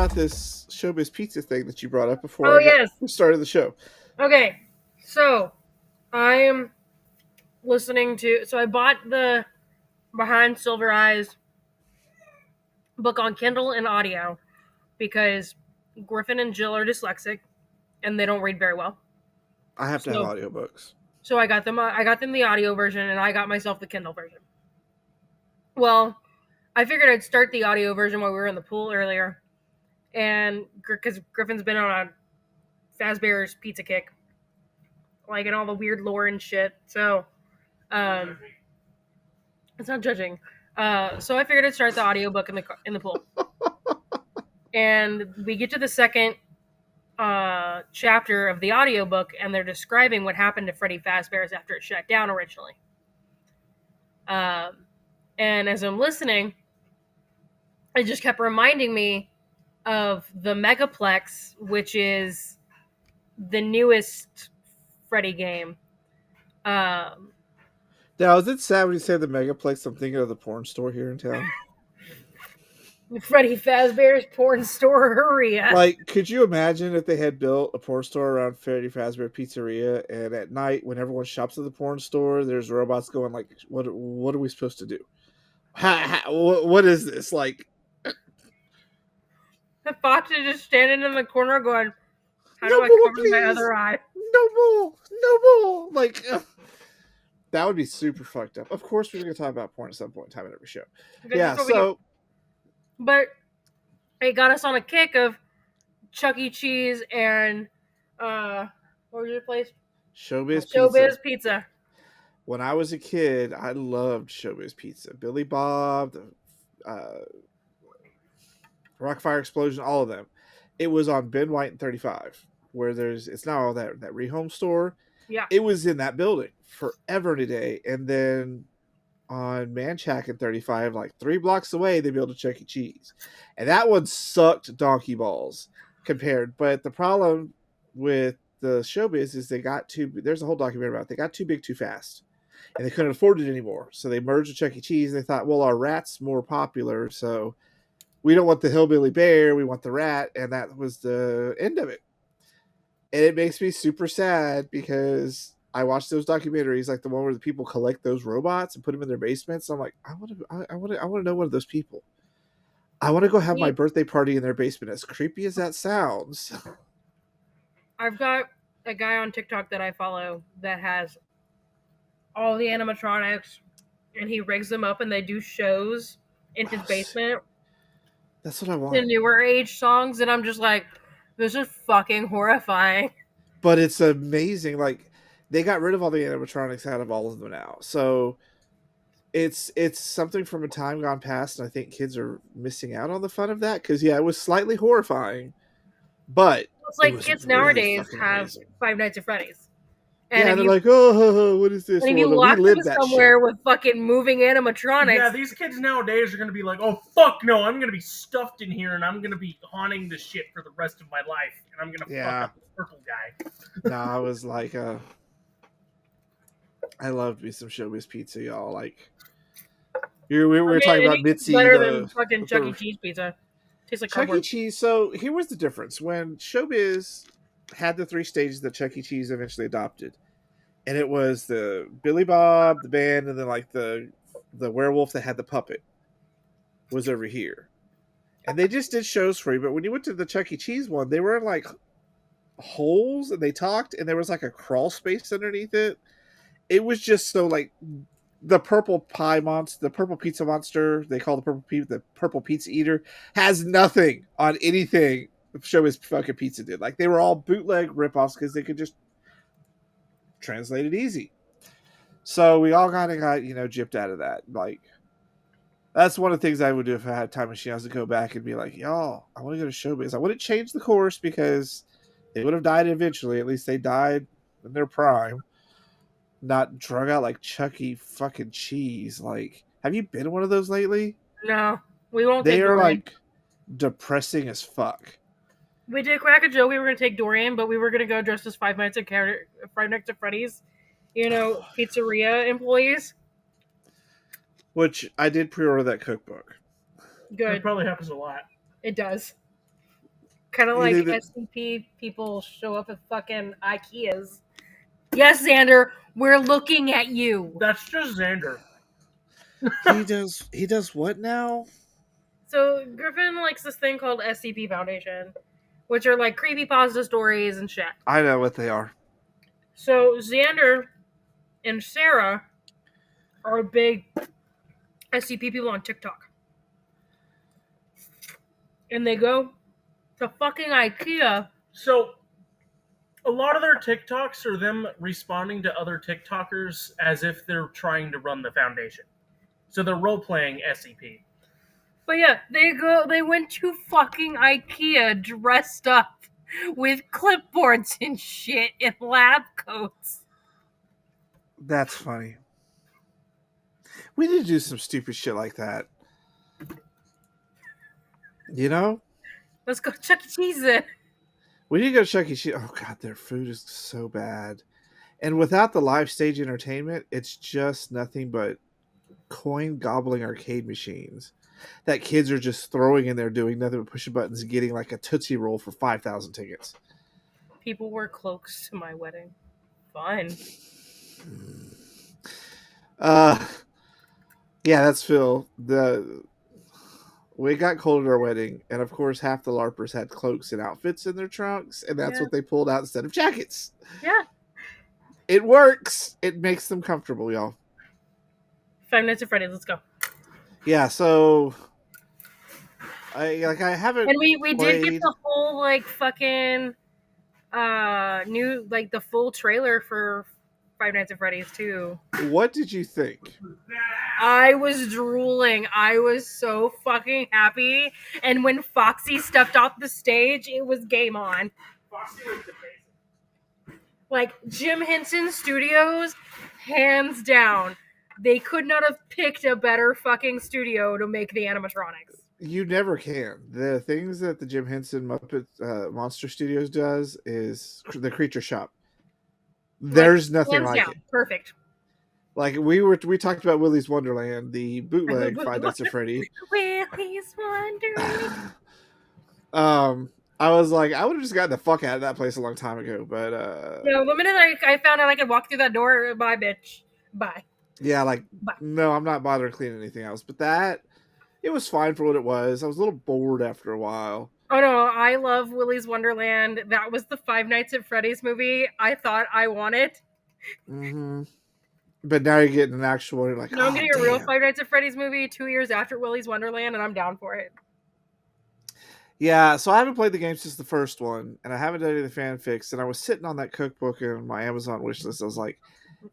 about this SHOWBIZ Pizza thing that you brought up before Oh, yes. we started the show. Okay, so I am listening to. So I bought the Behind Silver Eyes book on Kindle and audio because Griffin and Jill are dyslexic and they don't read very well. I have to have audiobooks. So I got them. I got them the audio version, and I got myself the Kindle version. Well, I figured I'd start the audio version while we were in the pool earlier, and because Griffin's been on a Fazzbear's pizza kick, like, and all the weird lore and shit. So, it's not judging. So I figured I'd start the audiobook in the pool, and we get to the second chapter of the audiobook, and they're describing what happened to Freddy Fazbear's after it shut down originally. And as I'm listening, it just kept reminding me of the Megaplex, which is the newest Freddy game. Now, is it sad when you say the Megaplex? I'm thinking of the porn store here in town. Freddy Fazbear's porn store. Like, could you imagine if they had built a porn store around Freddy Fazbear Pizzeria, and at night, when everyone shops at the porn store, there's robots going like, "What are we supposed to do? What is this?" Like, The fox is just standing in the corner going, "How no do I more, cover my please. other eye? No more. Like, that would be super fucked up. Of course, we're going to talk about porn at some point in time in every show. Yeah, so. But it got us on a kick of Chuck E. Cheese and, what was your place? SHOWBIZ Pizza. When I was a kid, I loved SHOWBIZ Pizza. Billy Bob, the Rockfire Explosion, all of them. It was on Ben White and 35, where it's now that rehome store. Yeah. It was in that building forever and a day. And then on Manchac and 35, like 3 blocks away, they built a Chuck E. Cheese. And that one sucked donkey balls compared. But the problem with the SHOWBIZ is there's a whole documentary about it. They got too big too fast. And they couldn't afford it anymore. So they merged with Chuck E. Cheese. And they thought, well, our rat's more popular, so we don't want the hillbilly bear, we want the rat. And that was the end of it. And it makes me super sad because I watched those documentaries, like the one where the people collect those robots and put them in their basements. I'm like, I want to know one of those people. I want to go have my birthday party in their basement. As creepy as that sounds. I've got a guy on TikTok that I follow that has all the animatronics, and he rigs them up, and they do shows in his basement. That's what I want. The newer age songs, and I'm just like, this is fucking horrifying. But it's amazing. Like, they got rid of all the animatronics out of all of them now. So it's something from a time gone past, and I think kids are missing out on the fun of that. Because, yeah, it was slightly horrifying. But it's like kids nowadays have amazing. Five Nights at Freddy's. And they're like, oh, what is this? And if you lock them somewhere with fucking moving animatronics. Yeah, these kids nowadays are going to be like, oh, fuck no, I'm going to be stuffed in here and I'm going to be haunting this shit for the rest of my life. And I'm going to fuck up this purple guy. No, I was like, I loved me some SHOWBIZ Pizza, y'all. Like, we were talking about Mitzi. Better than fucking Chuck E. Cheese pizza. Tastes like Chuck E. Cheese. So here was the difference. When SHOWBIZ had the 3 stages that Chuck E. Cheese eventually adopted, and it was the Billy Bob, the band, and then like the werewolf that had the puppet was over here. And they just did shows for you. But when you went to the Chuck E. Cheese one, they were in like holes and they talked, and there was like a crawl space underneath it. It was just so like the purple pie monster, the purple pizza monster, they call the purple pizza eater, has nothing on anything SHOWBIZ fucking Pizza did. Like, they were all bootleg ripoffs because they could just translate it easy. So we all kind of got, gypped out of that. Like, that's one of the things I would do if I had a time machine. I was to go back and be like, y'all, I want to go to SHOWBIZ. I wouldn't change the course because they would have died eventually. At least they died in their prime. Not drug out like Chuck E. fucking Cheese. Like, have you been to one of those lately? No, we won't. They are like depressing as fuck. We did crack a joke. We were going to take Dorian, but we were going to go dressed as Five Nights at Freddy's, pizzeria employees. Which I did pre-order that cookbook. Good. That probably happens a lot. It does. Kind of like SCP people show up at fucking IKEAs. Yes, Xander, we're looking at you. That's just Xander. He does what now? So Griffin likes this thing called SCP Foundation, which are like creepypasta stories and shit. I know what they are. So Xander and Sarah are big SCP people on TikTok. And they go to fucking IKEA. So, a lot of their TikToks are them responding to other TikTokers as if they're trying to run the foundation. So they're role-playing SCP. But yeah, they went to fucking IKEA dressed up with clipboards and shit in lab coats. That's funny. We need to do some stupid shit like that. You know? Let's go Chuck E. Cheese then. We need to go to Chuck E. Cheese. Oh god, their food is so bad. And without the live stage entertainment, it's just nothing but coin gobbling arcade machines that kids are just throwing in there doing nothing but pushing buttons and getting like a Tootsie Roll for 5,000 tickets. People wear cloaks to my wedding. Fun. Yeah, that's Phil. We got cold at our wedding, and of course half the LARPers had cloaks and outfits in their trunks, and that's what they pulled out instead of jackets. Yeah. It works. It makes them comfortable, y'all. Five Nights at Freddy's, let's go. Yeah, so I haven't. And we did get the whole like fucking new like the full trailer for Five Nights at Freddy's too. What did you think? I was drooling. I was so fucking happy. And when Foxy stepped off the stage, it was game on. Foxy was amazing. Like Jim Henson Studios, hands down. They could not have picked a better fucking studio to make the animatronics. You never can. The things that the Jim Henson Muppet Monster Studios does is the Creature Shop. There's nothing like it. Perfect. Like we talked about Willy's Wonderland, the bootleg Five Nights at Freddy. Willy's Wonderland. I was like, I would have just gotten the fuck out of that place a long time ago, but no, the minute I found out I could walk through that door, bye, bitch, bye. Yeah, like bye. No, I'm not bothering cleaning anything else. But it was fine for what it was. I was a little bored after a while. Oh no, I love Willy's Wonderland. That was the Five Nights at Freddy's movie I thought I wanted. Mm-hmm. But now you're getting an actual. You're like, no, I'm getting a real Five Nights at Freddy's movie 2 years after Willy's Wonderland, and I'm down for it. Yeah, so I haven't played the game since the first one, and I haven't done any of the fanfics. And I was sitting on that cookbook in my Amazon wishlist. I was like,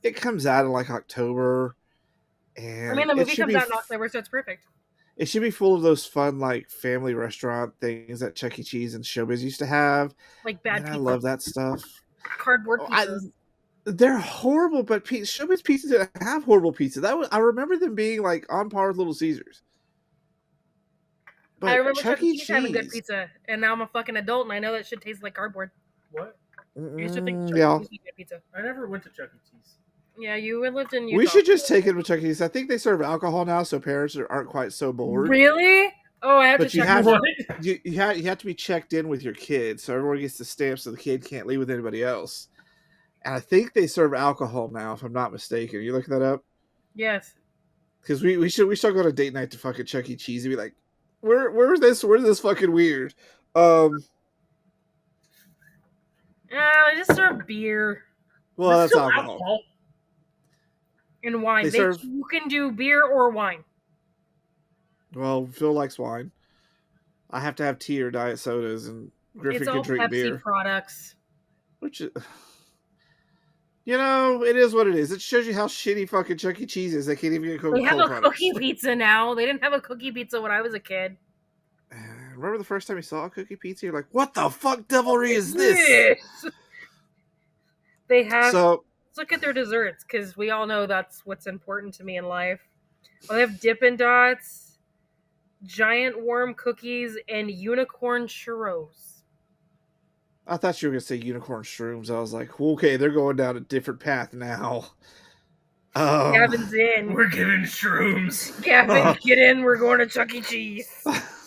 it comes out in like October, and I mean the movie comes out in October, so it's perfect. It should be full of those fun like family restaurant things that Chuck E. Cheese and SHOWBIZ used to have. Like bad pizza. I love that stuff. Cardboard pizzas. They're horrible, but SHOWBIZ pizza didn't have horrible pizza. I remember them being like on par with Little Caesars. But I remember Chuck E. Cheese having good pizza, and now I'm a fucking adult, and I know that shit tastes like cardboard. What? I used to think Chuck E. Cheese good pizza. I never went to Chuck E. Cheese. Yeah, you lived in Utah. We should just take it to Chuck E. Cheese. I think they serve alcohol now, so parents aren't quite so bored. Really? Oh, I have to check. You have to be checked in with your kid, so everyone gets the stamp, so the kid can't leave with anybody else. And I think they serve alcohol now, if I'm not mistaken. Are you looking that up? Yes. Because we should go on a date night to fucking Chuck E. Cheese and be like, where's this fucking weird? Yeah, they just serve beer. Well, that's alcohol. And wine. You can do beer or wine. Well, Phil likes wine. I have to have tea or diet sodas, and Griffin can drink Pepsi beer. Products. Which is, it is what it is. It shows you how shitty fucking Chuck E. Cheese is. They can't even get Coca-Cola products. They have a products. cookie pizza now. They didn't have a cookie pizza when I was a kid. Remember the first time you saw a cookie pizza? You're like, what the fuck devilry is this? They have... So, let's look at their desserts, because we all know that's what's important to me in life. Well, they have Dippin' Dots, giant warm cookies, and unicorn churros. I thought you were going to say unicorn shrooms. I was like, okay, they're going down a different path now. Gavin's in. We're giving shrooms. Gavin, get in. We're going to Chuck E. Cheese.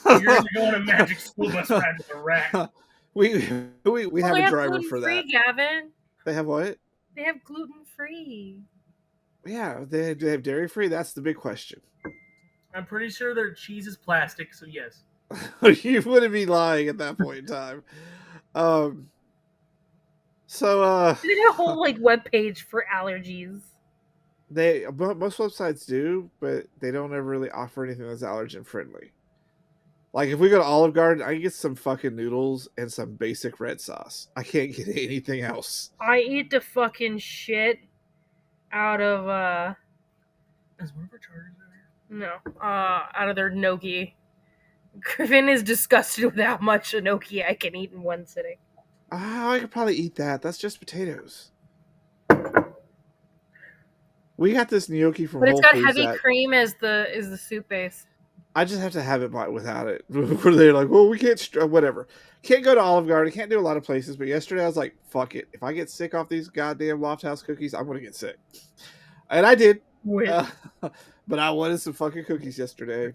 You're going to Magic School Bus Ride with a rat. We have Well, a they have driver for that. gluten-free, Gavin. They have what? They have gluten-free. Yeah, they have dairy free. That's the big question. I'm pretty sure their cheese is plastic, so yes. You wouldn't be lying at that point in time. So They have a whole like web page for allergies. most websites do, but they don't ever really offer anything that's allergen friendly. Like if we go to Olive Garden, I can get some fucking noodles and some basic red sauce. I can't get anything else. I eat the fucking shit out of Is one of our chargers there? no out of their gnocchi. Griffin is disgusted with how much gnocchi I can eat in one sitting. Oh, I could probably eat that. That's just potatoes. We got this gnocchi from But Whole it's got Foods heavy that cream as the soup base. I just have to have it without it. Where they're like, well, we can't, whatever. Can't go to Olive Garden. Can't do a lot of places. But yesterday I was like, fuck it. If I get sick off these goddamn Loft House cookies, I'm going to get sick. And I did. With But I wanted some fucking cookies yesterday.